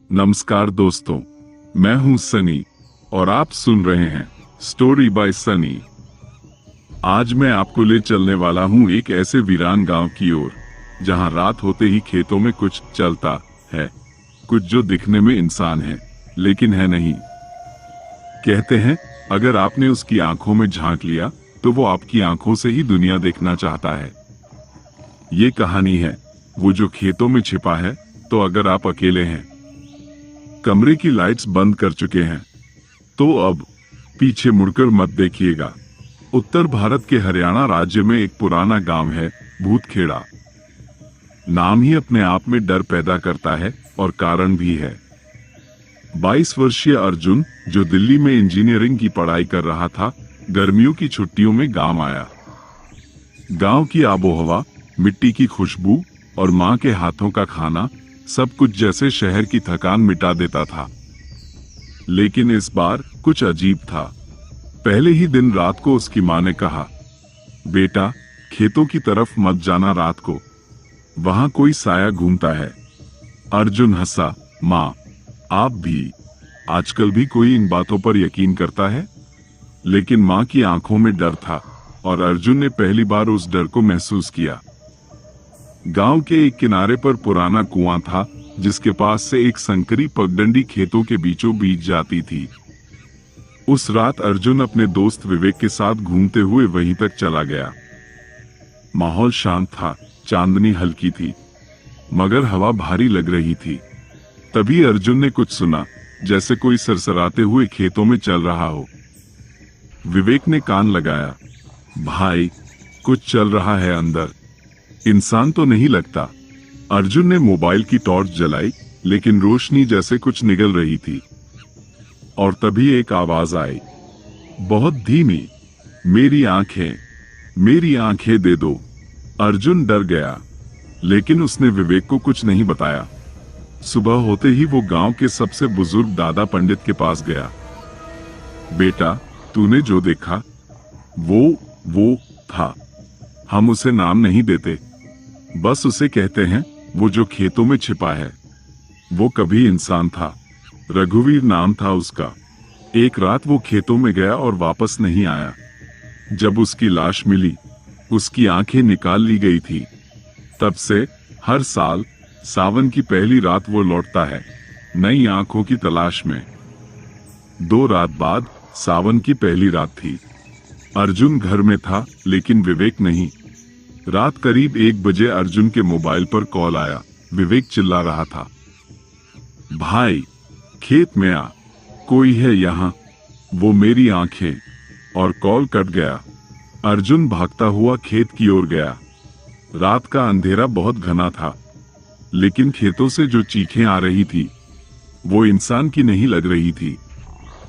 नमस्कार दोस्तों, मैं हूं सनी और आप सुन रहे हैं स्टोरी बाय सनी। आज मैं आपको ले चलने वाला हूं एक ऐसे वीरान गांव की ओर जहां रात होते ही खेतों में कुछ चलता है, कुछ जो दिखने में इंसान है लेकिन है नहीं। कहते हैं अगर आपने उसकी आंखों में झांक लिया तो वो आपकी आंखों से ही दुनिया देखना चाहता है। ये कहानी है वो जो खेतों में छिपा है। तो अगर आप अकेले हैं, कमरे की लाइट्स बंद कर चुके हैं, तो अब पीछे मुड़कर मत देखिएगा। उत्तर भारत के हरियाणा राज्य में एक पुराना गांव है भूतखेड़ा। नाम ही अपने आप में डर पैदा करता है और कारण भी है। 22 वर्षीय अर्जुन, जो दिल्ली में इंजीनियरिंग की पढ़ाई कर रहा था, गर्मियों की छुट्टियों में गांव आया। गांव की आबोहवा, मिट्टी की खुशबू और मां के हाथों का खाना सब कुछ जैसे शहर की थकान मिटा देता था। लेकिन इस बार कुछ अजीब था। पहले ही दिन रात को उसकी मां ने कहा, बेटा खेतों की तरफ मत जाना रात को, वहां कोई साया घूमता है। अर्जुन हंसा, मां आप भी, आजकल भी कोई इन बातों पर यकीन करता है? लेकिन मां की आंखों में डर था और अर्जुन ने पहली बार उस डर को महसूस किया। गांव के एक किनारे पर पुराना कुआं था जिसके पास से एक संकरी पगडंडी खेतों के बीचों बीच जाती थी। उस रात अर्जुन अपने दोस्त विवेक के साथ घूमते हुए वहीं तक चला गया। माहौल शांत था, चांदनी हल्की थी, मगर हवा भारी लग रही थी। तभी अर्जुन ने कुछ सुना, जैसे कोई सरसराते हुए खेतों में चल रहा हो। विवेक ने कान लगाया, भाई कुछ चल रहा है अंदर, इंसान तो नहीं लगता। अर्जुन ने मोबाइल की टॉर्च जलाई, लेकिन रोशनी जैसे कुछ निगल रही थी। और तभी एक आवाज आई, बहुत धीमी, मेरी आंखें दे दो। अर्जुन डर गया, लेकिन उसने विवेक को कुछ नहीं बताया। सुबह होते ही वो गांव के सबसे बुजुर्ग दादा पंडित के पास गया। बेटा तूने जो देखा वो था, हम उसे नाम नहीं देते, बस उसे कहते हैं वो जो खेतों में छिपा है। वो कभी इंसान था, रघुवीर नाम था उसका। एक रात वो खेतों में गया और वापस नहीं आया। जब उसकी लाश मिली, उसकी आंखें निकाल ली गई थी। तब से हर साल सावन की पहली रात वो लौटता है, नई आंखों की तलाश में। 2 रात बाद सावन की पहली रात थी। अर्जुन घर में था, लेकिन विवेक नहीं। रात करीब 1 बजे अर्जुन के मोबाइल पर कॉल आया। विवेक चिल्ला रहा था, भाई खेत में आ, कोई है यहाँ, वो मेरी आंखें। और कॉल कट गया। अर्जुन भागता हुआ खेत की ओर गया। रात का अंधेरा बहुत घना था, लेकिन खेतों से जो चीखें आ रही थी वो इंसान की नहीं लग रही थी।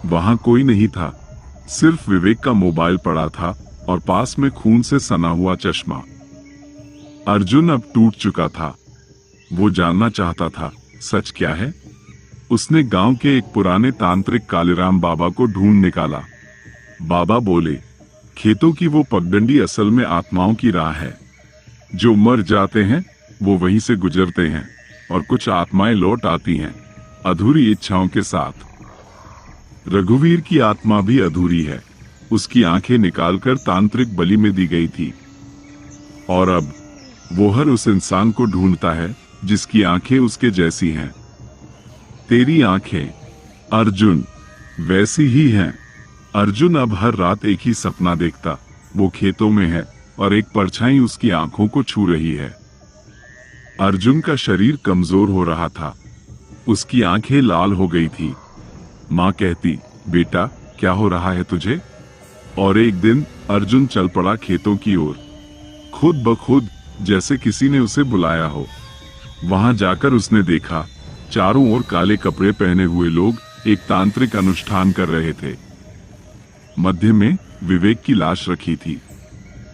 वहां कोई नहीं था, सिर्फ विवेक का मोबाइल पड़ा था और पास में खून से सना हुआ चश्मा। अर्जुन अब टूट चुका था। वो जानना चाहता था सच क्या है। उसने गांव के एक पुराने तांत्रिक कालीराम बाबा को ढूंढ निकाला। बाबा बोले, खेतों की वो पगडंडी असल में आत्माओं की राह है। जो मर जाते हैं वो वहीं से गुजरते हैं, और कुछ आत्माएं लौट आती हैं अधूरी इच्छाओं के साथ। रघुवीर की आत्मा भी अधूरी है, उसकी आंखें निकालकर तांत्रिक बलि में दी गई थी। और अब वो हर उस इंसान को ढूंढता है जिसकी आंखें उसके जैसी हैं। तेरी आंखें अर्जुन वैसी ही हैं। अर्जुन अब हर रात एक ही सपना देखता, वो खेतों में है और एक परछाई उसकी आंखों को छू रही है। अर्जुन का शरीर कमजोर हो रहा था, उसकी आंखें लाल हो गई थी। मां कहती, बेटा क्या हो रहा है तुझे? और एक दिन अर्जुन चल पड़ा खेतों की ओर, खुद ब खुद, जैसे किसी ने उसे बुलाया हो। वहां जाकर उसने देखा, चारों ओर काले कपड़े पहने हुए लोग एक तांत्रिक अनुष्ठान कर रहे थे। मध्य में विवेक की लाश रखी थी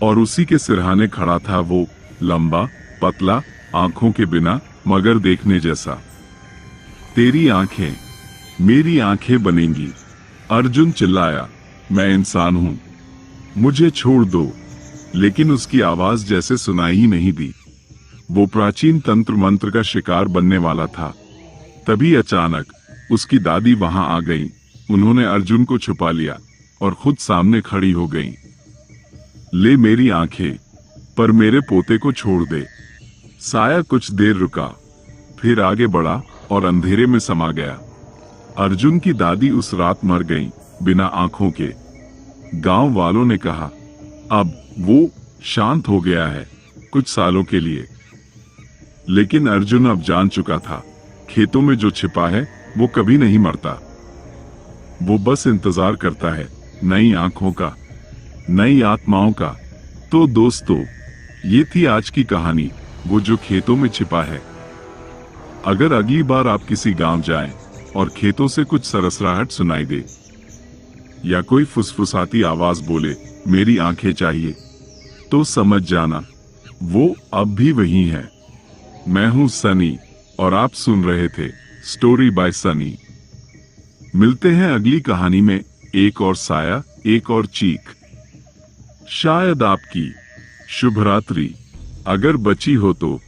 और उसी के सिरहाने खड़ा था वो, लंबा, पतला, आंखों के बिना, मगर देखने जैसा। तेरी आंखें मेरी आंखें बनेंगी। अर्जुन चिल्लाया, मैं इंसान हूं, मुझे छोड़ दो। लेकिन उसकी आवाज जैसे सुनाई ही नहीं दी। वो प्राचीन तंत्र मंत्र का शिकार बनने वाला था। तभी अचानक उसकी दादी वहां आ गई। उन्होंने अर्जुन को छुपा लिया और खुद सामने खड़ी हो गई। ले मेरी आंखें, पर मेरे पोते को छोड़ दे। साया कुछ देर रुका, फिर आगे बढ़ा और अंधेरे में समा गया। अर्जुन की दादी उस रात मर गई, बिना आंखों के। गांव वालों ने कहा अब वो शांत हो गया है, कुछ सालों के लिए। लेकिन अर्जुन अब जान चुका था, खेतों में जो छिपा है वो कभी नहीं मरता। वो बस इंतजार करता है नई आंखों का, नई आत्माओं का। तो दोस्तों, ये थी आज की कहानी, वो जो खेतों में छिपा है। अगर अगली बार आप किसी गांव जाएं और खेतों से कुछ सरसराहट सुनाई दे या कोई फुसफुसाती आवाज बोले मेरी आंखें चाहिए, तो समझ जाना वो अब भी वही है। मैं हूं सनी और आप सुन रहे थे स्टोरी बाय सनी। मिलते हैं अगली कहानी में, एक और साया, एक और चीख। शायद आपकी शुभ रात्रि अगर बची हो तो